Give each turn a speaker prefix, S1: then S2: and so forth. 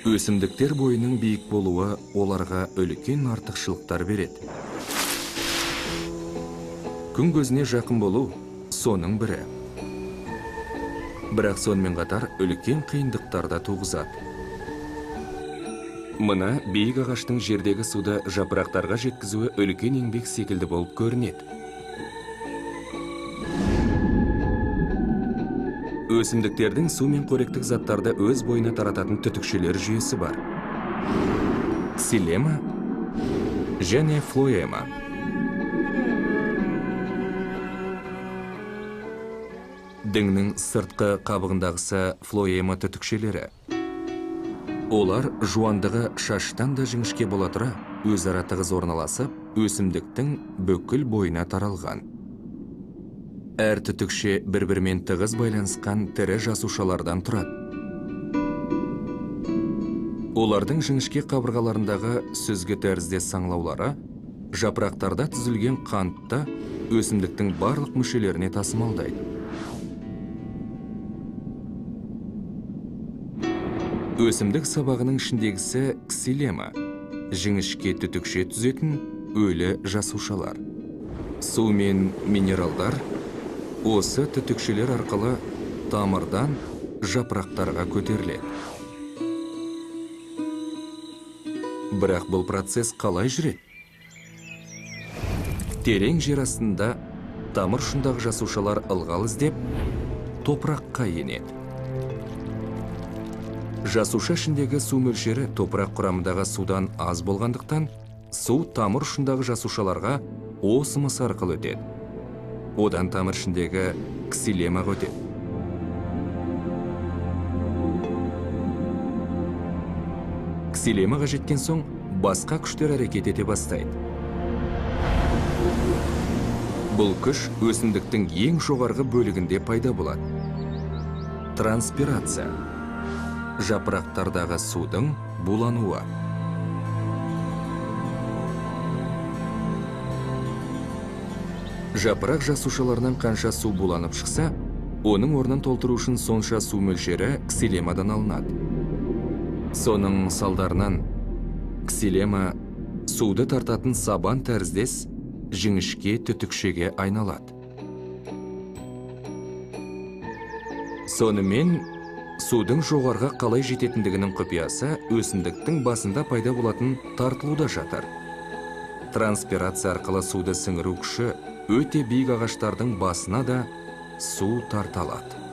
S1: Өсімдіктер бойының биік болуы оларға үлкен артықшылықтар береді. Күн көзіне жақын болу соның бірі. Бірақ сонымен қатар үлкен қиындықтар да туғызады. Мына биік ағаштың жердегі суды жапырақтарға жеткізуі үлкен еңбек секілді болып көрінеді. Өсімдіктердің су мен қоректік заттарды өз бойына тарататын түтікшелер жүйесі бар. Ксилема және флоема. Діңнің сыртқы қабығындағысы флоема түтікшелері. Олар жуандығы шаштан да жіңішке бола тұра, өзара тығыз орналасып, өсімдіктің бүкіл бойына таралған. Әр түтікше бір-бірімен тығыз байланысқан тірі жасушалардан тұрады. Олардың жіңішке қабырғаларындағы сүзгі тәріздес саңлаулары жапырақтарда түзілген қантты өсімдіктің барлық мүшелеріне тасымалдайды. Өсімдік сабағының ішіндегісі ксилема, жіңішке түтікше түзетін өлі жасушалар. Су мен минералдар осы түтікшелер арқылы тамырдан жапырақтарға көтеріледі. Бірақ бұл процесс қалай жүреді? Терең жер астында тамыр ұшындағы жасушалар ылғал іздеп, топыраққа енеді. Жасуша ішіндегі су мөлшері топырақ құрамындағы судан аз болғандықтан, су тамыр ұшындағы жасушаларға осмос арқылы өтеді. Одан тамыр ішіндегі ксилемаға өтеді. Ксилемаға жеткен соң басқа күштер әрекет ете бастайды. Бұл күш өсімдіктің ең жоғарғы бөлігінде пайда болады. Транспирация. Жапырақтардағы судың булануы. Жапырақ жасушаларынан қанша су буланып шықса, оның орнын толтыру үшін сонша су мөлшері ксилемадан алынады. Соның салдарынан ксилема суды тартатын сабан тәріздес жіңішке түтікшеге айналады. Сонымен судың жоғарғы қалай жететіндігінің құпиясы өсімдіктің басында пайда болатын тартылуда жатыр. Транспирация арқылы суды сіңіру күші өте биік ағаштардың басына да су тарталады.